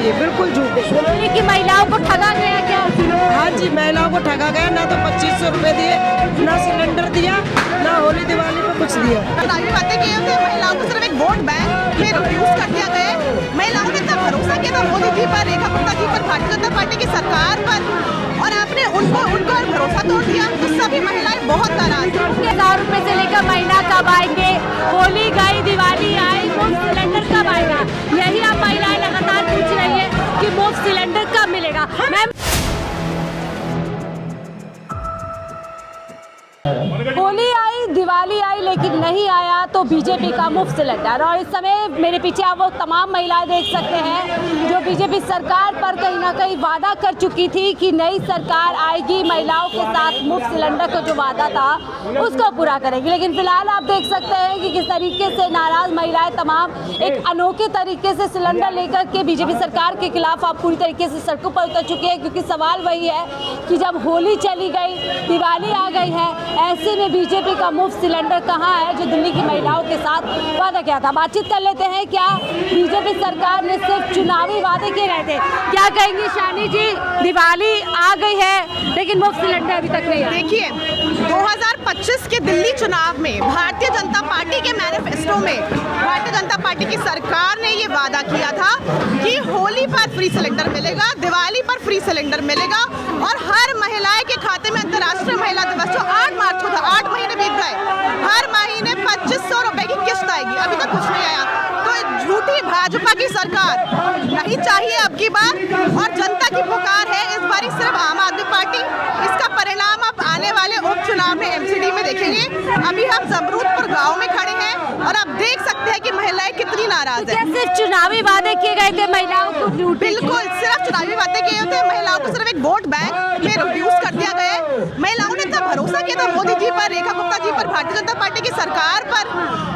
है, बिल्कुल झूठ है। होली की महिलाओं को ठगा गया क्या? हाँ जी, महिलाओं को ठगा गया। ना तो 2500 रुपए दिए, ना सिलेंडर दिया, ना होली दिवाली पे कुछ दिया। चुनावी बातें किए थे, महिलाओं को सिर्फ एक वोट बैंक में रिड्यूस कर दिया गया। महिलाओं ने इतना भरोसा किया था मोदी जी पर, रेखा गुप्ता जी पर, भारतीय जनता पार्टी की सरकार पर, और आपने उनको भरोसा तोड़ दिया। तो सभी महिलाएं बहुत नाराज हैं। 1000 रुपए से लेकर महीना कब आएंगे? होली गई, दिवाली आई, मुफ्त सिलेंडर कब आएगा? यही आप महिलाएं लगातार पूछ रही है कि मुफ्त सिलेंडर कब मिलेगा। मैम, होली आई, दिवाली आई, लेकिन नहीं आया तो बीजेपी का मुफ्त सिलेंडर। और इस समय मेरे पीछे आप वो तमाम महिलाएं देख सकते हैं जो बीजेपी सरकार पर कहीं ना कहीं वादा कर चुकी थी कि नई सरकार आएगी, महिलाओं के साथ मुफ्त सिलेंडर का जो वादा था उसको पूरा करेगी। लेकिन फिलहाल आप देख सकते हैं कि किस तरीके से नाराज महिलाएं तमाम एक अनोखे तरीके से सिलेंडर लेकर के बीजेपी सरकार के खिलाफ आप पूरी तरीके से सड़कों पर उतर चुके हैं। क्योंकि सवाल वही है कि जब होली चली गई, दिवाली आ गई है, ऐसे में बीजेपी का मुफ्त सिलेंडर कहाँ है जो दिल्ली की महिलाओं के साथ वादा किया था। बातचीत कर लेते हैं। क्या बीजेपी सरकार ने सिर्फ चुनावी वादे किए गए थे? क्या कहेंगी शानी जी, दिवाली आ गई है लेकिन मुफ्त सिलेंडर अभी तक नहीं आया? देखिए, 2025 के दिल्ली चुनाव में भारतीय जनता पार्टी के मैनिफेस्टो में भारतीय जनता पार्टी की सरकार ने ये वादा किया था कि होली पर फ्री सिलेंडर मिलेगा, दिवाली पर फ्री सिलेंडर मिलेगा, और हर महिलाएं के खाते में अंतर्राष्ट्रीय महिला दिवस जो 8 मार्च को था, 8 महीने बीत गए, हर महीने 2500 रुपए की किस्त आएगी। अभी तक कुछ नहीं आया। तो झूठी भाजपा की सरकार नहीं चाहिए अब की बार, और जनता की पुकार है इस बार सिर्फ आम आदमी पार्टी। इसका परिणाम आप आने वाले उपचुनाव में एमसीडी में देखेंगे। अभी हम जमरूदपुर गांव में खड़े हैं और आप देख सकते हैं कि महिलाएं कितनी नाराज हैं। सिर्फ चुनावी वादे किए गए थे महिलाओं को लूट? बिल्कुल, सिर्फ चुनावी बातें किए थे। महिलाओं को सिर्फ एक वोट बैंक में रिड्यूस कर दिया गया है। महिलाओं ने इतना भरोसा किया था मोदी जी पर, रेखा गुप्ता जी पर, भारतीय जनता पार्टी की सरकार पर,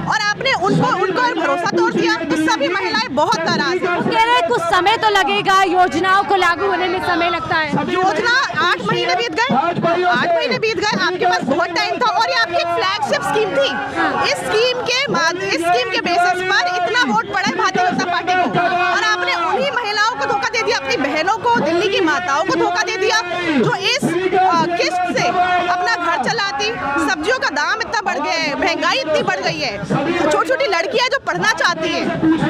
और आपने उनको भरोसा तोड़ दिया। तो सभी महिलाएं बहुत नाराज हैं। कह रहे हैं कुछ समय तो लगेगा, योजनाओं को लागू होने में समय लगता है। योजना 8 महीने बीत गए, 8 महीने बीत गए, आपके पास बहुत टाइम था, और ये आपकी एक फ्लैगशिप स्कीम थी। इस स्कीम के बेसिस पर इतना वोट पड़ा है भारतीय जनता पार्टी को, और आपने उन्हीं महिलाओं को धोखा दे दिया, अपनी बहनों को, दिल्ली की माताओं को धोखा दे दिया जो इस किस्त से अपना घर चलाती। सब्जियों का दाम इतना बढ़ गया है, महंगाई इतनी बढ़ गई है, छोटी छोटी लड़कियां जो पढ़ना चाहती हैं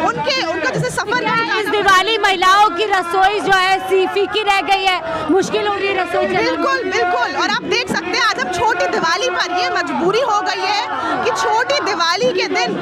उनका जैसे सफर नहीं। इस दिवाली महिलाओं की रसोई जो है फीकी रह गई है, मुश्किल हो रही है रसोई चलाना। बिल्कुल बिल्कुल, और आप देख सकते हैं आज हम छोटी दिवाली पर ये मजबूरी हो गई है कि छोटी दिवाली के दिन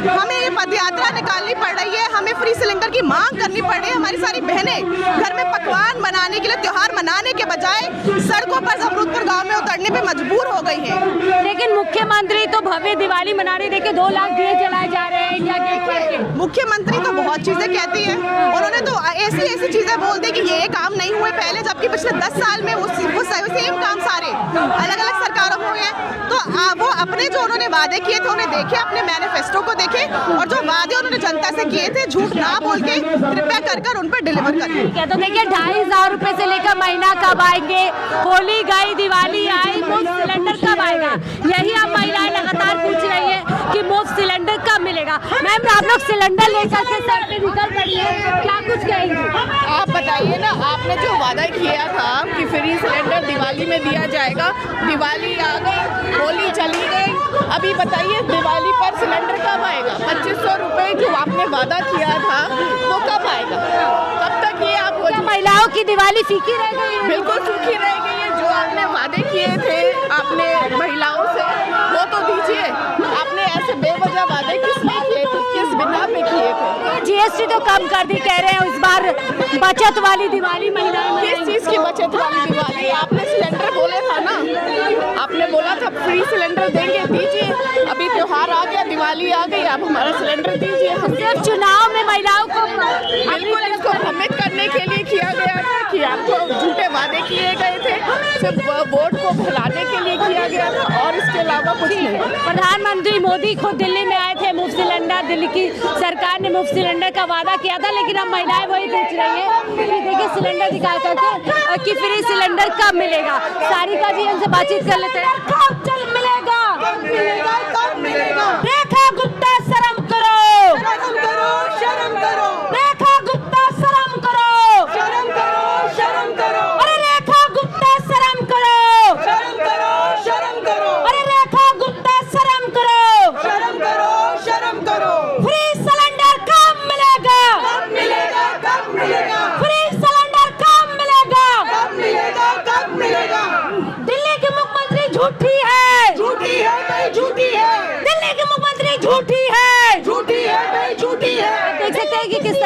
हमें ये पदयात्रा निकालनी पड़ रही है, हमें फ्री सिलेंडर की मांग करनी पड़ रही है। हमारी सारी बहनें घर में पकवान बनाने के लिए, त्योहार मनाने के बजाय सड़कों पर जमरूदपुर गांव में उतरने पे मजबूर हो गई हैं। लेकिन मुख्यमंत्री तो भव्य दिवाली मनाने देके 2 लाख दिए जलाए जा रहे हैं इंडिया गेट पर। मुख्यमंत्री तो बहुत चीजें कहती है, उन्होंने तो ऐसी चीजें बोल दी कि ये काम नहीं हुए पहले, जबकि पिछले 10 साल में वो सेम काम सारे अलग अलग सरकारों में हुए हैं। तो वो अपने जो उन्होंने वादे किए थे उन्हें देखे, अपने मैनिफेस्टो को देखे, और जो वादे उन्होंने जनता से किए थे झूठ ना बोल के कृपया कर उन पर डिलीवर करें। तो देखिए 2500 रुपए से लेकर महीना कब आएंगे? होली गई, दिवाली आई, मुफ्त सिलेंडर कब आएगा? यही आप महिलाएं लगातार पूछ रही है कि मुफ्त सिलेंडर कब मिलेगा। मैम, आप लोग सिलेंडर लेकर के सर पे निकल पड़ी है, क्या कुछ कहेंगे? आप बताइए ना, आपने जो वादा किया था कि फ्री सिलेंडर दिवाली में दिया जाएगा, दिवाली आ गई, होली चली गई, अभी बताइए दिवाली पर सिलेंडर कब आएगा? 2500 रुपए जो आपने वादा किया था वो कब आएगा? कब तक ये आप महिलाओं की दिवाली फीकी रह गई है? बिल्कुल सूखी रह गई है। जो आपने वादे किए थे आपने महिलाओं से वो तो दीजिए। आपने ऐसे बेवजह वादे किस लिए किए थे, किस बिना पे किए थे? जीएसटी तो कम कर दी, कह रहे हैं इस बार बचत वाली दिवाली महिलाएं। किस चीज की बचत वाली दिवाली? आपने सिलेंडर बोले था ना, आपने बोला था फ्री सिलेंडर देंगे, दीजिए। अभी त्योहार आ गया, दिवाली आ गई, आप हमारा सिलेंडर दीजिए। हम सिर्फ चुनाव में महिलाओं को बिल्कुल इसको भ्रमित करने के लिए किया गया था कि आपको झूठे वादे किए गए थे, सिर्फ वोट को भुलाने के लिए किया गया था, और इसके अलावा कुछ नहीं। प्रधानमंत्री मोदी खुद दिल्ली में आए थे, मुफ्त सिलेंडर, दिल्ली की सरकार ने मुफ्त सिलेंडर का वादा किया था, लेकिन अब महिलाएं वही पूछ रही है कि देखिए सिलेंडर दिखा करके कि फ्री सिलेंडर कब मिलेगा। सारिका जी हमसे बातचीत कर लेते हैं। कब मिलेगा? कब मिलेगा? रेखा गुप्ता शर्म करो, रेखा गुप्ता शर्म करो।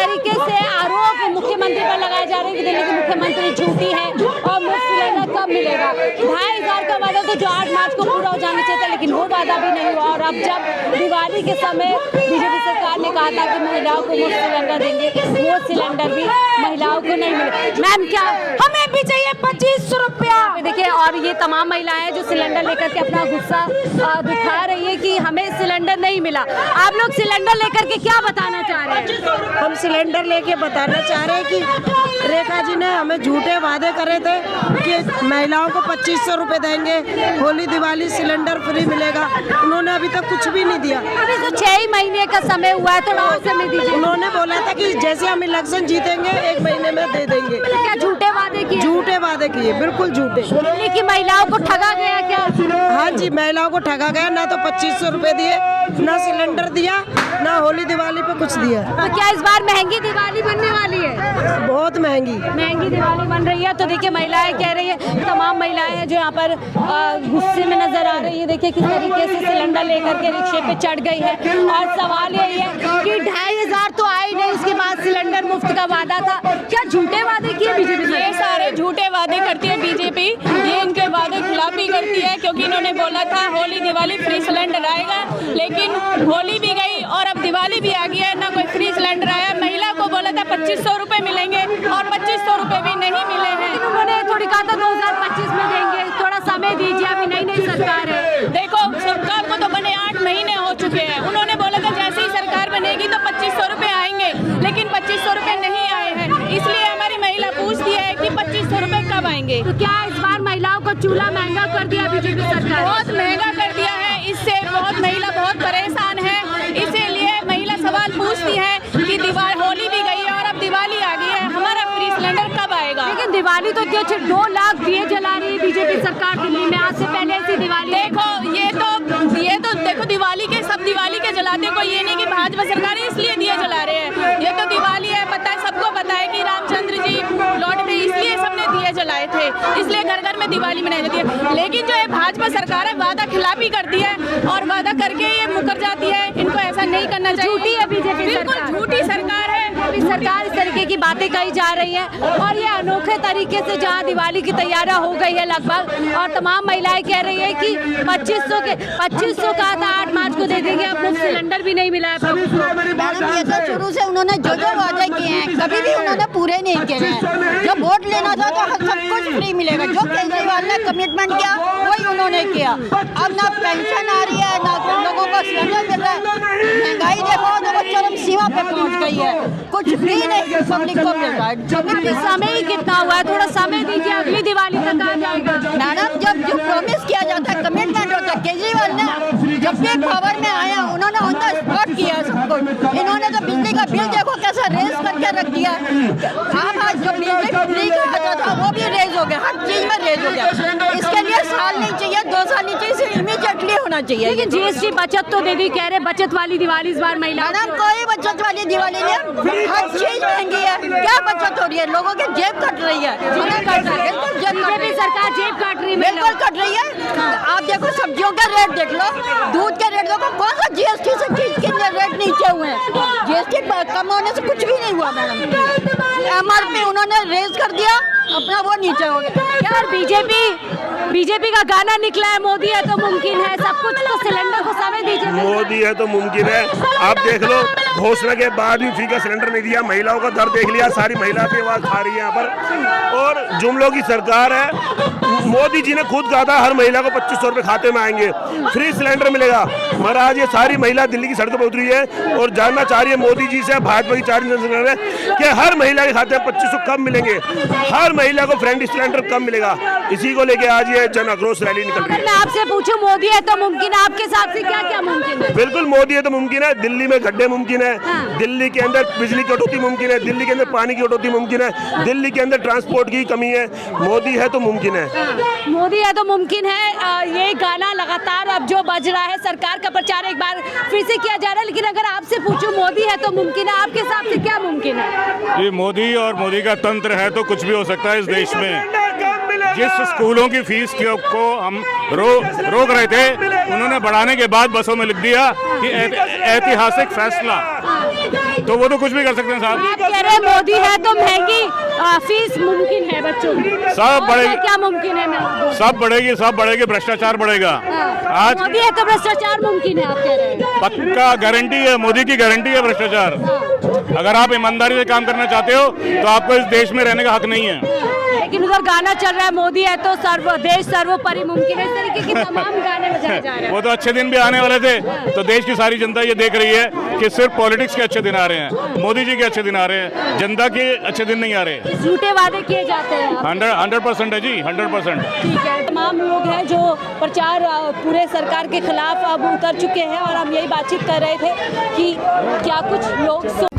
तरीके से आरोप मुख्यमंत्री पर लगाए जा रहे हैं कि दिल्ली की मुख्यमंत्री झूठी है और मुफ्त सिलेंडर कब मिलेगा। 2,500 का वादा तो जो 8 मार्च को पूरा हो जाना चाहिए था, लेकिन वो वादा भी नहीं हुआ। और अब जब दिवाली के समय बीजेपी सरकार ने कहा था कि महिलाओं को मुफ्त सिलेंडर देंगे, वो सिलेंडर भी महिलाओं को नहीं मिले। मैम क्या हमें भी चाहिए 25 रुपया। देखिए, और ये तमाम महिलाएं जो सिलेंडर लेकर के अपना गुस्सा दिखा रही है कि हमें सिलेंडर नहीं मिला। आप लोग सिलेंडर लेकर के क्या बताना चाह रहे हैं? हम सिलेंडर लेके बताना चाह रहे हैं कि रेखा जी ने हमें झूठे वादे करे थे कि महिलाओं को 2500 रुपए देंगे, होली दिवाली सिलेंडर फ्री मिलेगा। उन्होंने अभी तक कुछ भी नहीं दिया। अभी तो 6 ही महीने का समय हुआ है, थोड़ा और समय दीजिए। उन्होंने बोला था कि जैसे हम इलेक्शन जीतेंगे 1 महीने में दे देंगे। क्या झूठे वादे किए? झूठे वादे किए, बिल्कुल झूठे। दिल्ली की महिलाओं को ठगा गया क्या? हाँ जी, महिलाओं को ठगा गया। ना तो 2500 रुपए दिए, ना सिलेंडर दिया, ना होली दिवाली पे कुछ दिया। तो क्या इस बार महंगी दिवाली बनने वाली है? बहुत महंगी दिवाली बन रही है। तो देखिए, महिलाएं कह रही है, तमाम महिलाएं हैं जो यहाँ पर गुस्से में नजर आ रही है। देखिए किस तरीके से सिलेंडर लेकर के रिक्शे पे चढ़ गई है। और सवाल यही है कि 2,500 तो आई नहीं, उसके बाद सिलेंडर मुफ्त का वादा था। क्या झूठे वादे किए बीजेपी? ये सारे झूठे वादे करती है बीजेपी, ये इनके वादे खिलाफी करती है, क्योंकि इन्होंने बोला था होली दिवाली फ्री सिलेंडर आएगा, लेकिन होली भी गई और अब दिवाली भी आ गई है, ना कोई फ्री सिलेंडर आया। महिला को बोला था 2500 रुपए मिलेंगे और 2500 रुपए भी नहीं मिले हैं। उन्होंने थोड़ी कहा था 2025 में देंगे, थोड़ा समय दीजिए, अभी नई सरकार है। देखो, सरकार को तो बने 8 महीने हो चुके हैं। उन्होंने बोला था जैसे ही सरकार बनेगी तो 2500 रुपए आएंगे, लेकिन 2500 रुपए नहीं आए हैं। इसलिए हमारी महिला पूछती है कि 2500 रुपए कब आएंगे। तो क्या इस बार महिलाओं को चूल्हा महंगा कर दिया बीजेपी सरकार? बहुत महंगा कर दिया है, इससे बहुत महिला बहुत परेशान है। इसीलिए महिला सवाल पूछती है कि दिवाली होली भी गई है और अब दिवाली आ गई है, हमारा फ्री सिलेंडर कब आएगा। लेकिन दिवाली तो 2 लाख दिए जला रही है बीजेपी सरकार दिल्ली में, आज से पहले ऐसी दिवाली। देखो, ये तो देखो, दिवाली के जलाते, कोई ये नहीं कि भाजपा सरकार इसलिए दिए जला रहे हैं। ये तो दिवाली है, पता है, सबको पता है कि रामचंद्र जी लौट थे, इसलिए सबने दिए जलाए थे, इसलिए घर घर में दिवाली मनाई जाती है। लेकिन जो है भाजपा सरकार है, वादा खिलाफी करती है और वादा करके ये मुकर जाती है। इनको ऐसा नहीं करना चाहिए। झूठी है बीजेपी, बिल्कुल झूठी सरकार है। सरकार इस तरीके की बातें कही जा रही है और ये अनोखे तरीके से जहां दिवाली की तैयारियां हो गई है लगभग, और तमाम महिलाएं कह रही है कि 2500 कहा था 8 मार्च को दे देंगे, अब मुफ्त सिलेंडर भी नहीं मिला है। मैडम, ये तो शुरू से उन्होंने जो वादे किए हैं कभी भी उन्होंने पूरे नहीं किए हैं। जब वोट लेना था तो सब कुछ फ्री मिलेगा, जो केजरीवाल ने कमिटमेंट किया वही उन्होंने किया। अब ना पेंशन आ रही है, ना लोगों को सिलेंडर मिल रहा है। महंगाई देखो तो चरम सीमा पे पहुंच गई है, कुछ भी नहीं पब्लिक को मिल रहा है। समय ही कितना हुआ है, थोड़ा समय दीजिए, अगली दिवाली तक आ जाएगा। मैडम, जब जो प्रॉमिस किया जाता है, कमिटमेंट होता है, केजरीवाल ने जब भी पावर में आया उन्होंने ऑन द स्पॉट किया सब कुछ। इन्होंने तो बिजली का बिल देखो कैसा रेज करके रख दिया। आप आज जो बिजली फ्री का आता था वो भी रेज हो गया, हर चीज में रेज हो गया। इसके लिए साल नहीं चाहिए, 2 साल नहीं चाहिए, इमीडिएटली होना चाहिए। लेकिन जीएसटी बचत तो दे दी, कह रहे बचत वाली दिवाली इस बार महिला। मैडम, कोई बचत वाली दिवाली नहीं, हर चीज महंगी है। क्या बचत हो रही है? लोगों की जेब कट रही है। बिल्कुल बीजेपी सरकार जेब काट रही है, बिल्कुल कट रही है। आप देखो, सब्जियों का रेट देख लो, दूध के रेट देखो, कौन सा जीएसटी से चीज के रेट नीचे हुए हैं। जीएसटी कम होने से कुछ भी नहीं हुआ मैडम। एमआरपी उन्होंने रेज कर दिया, अपना वो नीचे हो गया। यार बीजेपी का गाना निकला है, मोदी है तो मुमकिन है सब कुछ, तो सिलेंडर को समय दीजिए। मोदी है तो मुमकिन है। आप देख लो, घोषणा के बाद भी फ्री का सिलेंडर नहीं दिया। महिलाओं का दर्द देख लिया, सारी महिला पे आवाज खा रही है यहाँ पर। और जुमलों की सरकार है। मोदी जी ने खुद कहा था हर महिला को 2500 रुपए खाते में आएंगे, फ्री सिलेंडर मिलेगा। महाराज, ये सारी महिला दिल्ली की सड़कों पर उतरी है और जानना चाह रही है मोदी जी से, भाजपा की 4 कि हर महिला के खाते में 2500 कब मिलेंगे, हर महिला को फ्री सिलेंडर कब मिलेगा। इसी को लेके आज ये जन आक्रोश रैली निकल रही है। मैं आपसे पूछूं, मोदी है तो मुमकिन है, आपके हिसाब से क्या क्या मुमकिन है? बिल्कुल मोदी है तो मुमकिन है। दिल्ली में गड्ढे मुमकिन है, दिल्ली के अंदर बिजली की कटौती मुमकिन है, दिल्ली के अंदर पानी की कटौती मुमकिन है, दिल्ली के अंदर ट्रांसपोर्ट की कमी है। मोदी है तो मुमकिन है। मोदी है तो मुमकिन है। ये गाना लगातार अब जो बज रहा है, सरकार का प्रचार एक बार फिर से किया जा रहा है। लेकिन अगर आपसे पूछूं, मोदी है तो मुमकिन है, आपके हिसाब से क्या मुमकिन है? ये मोदी और मोदी का तंत्र है तो कुछ भी हो सकता है इस देश में। जिस स्कूलों की फीस को हम रोक रहे थे, उन्होंने बढ़ाने के बाद बसों में लिख दिया कि ऐतिहासिक फैसला। तो वो तो कुछ भी कर सकते हैं साहब। आप कह रहे हैं मोदी है तो महंगी फीस मुमकिन है बच्चों की, सब बढ़ेगी, क्या मुमकिन है? सब बढ़ेगी, भ्रष्टाचार बढ़ेगा। आज मोदी है तो भ्रष्टाचार मुमकिन है, आप कह रहे हैं? पक्का गारंटी है, मोदी की गारंटी है भ्रष्टाचार। अगर आप ईमानदारी से काम करना चाहते हो तो आपको इस देश में रहने का हक नहीं है। लेकिन उधर गाना चल रहा है, मोदी है तो देश सर्वोपरि मुमकिन है, इस तरीके के तमाम गाने बजाए जा रहे हैं। वो तो अच्छे दिन भी आने वाले थे, तो देश की सारी जनता ये देख रही है कि सिर्फ पॉलिटिक्स के अच्छे दिन आ रहे हैं, मोदी जी के अच्छे दिन आ रहे हैं, जनता के अच्छे दिन नहीं आ रहे। झूठे वादे किए जाते हैं। 100% है जी, 100%। ठीक है, तमाम लोग हैं जो प्रचार पूरे सरकार के खिलाफ अब उतर चुके हैं और हम यही बातचीत कर रहे थे कि क्या कुछ लोग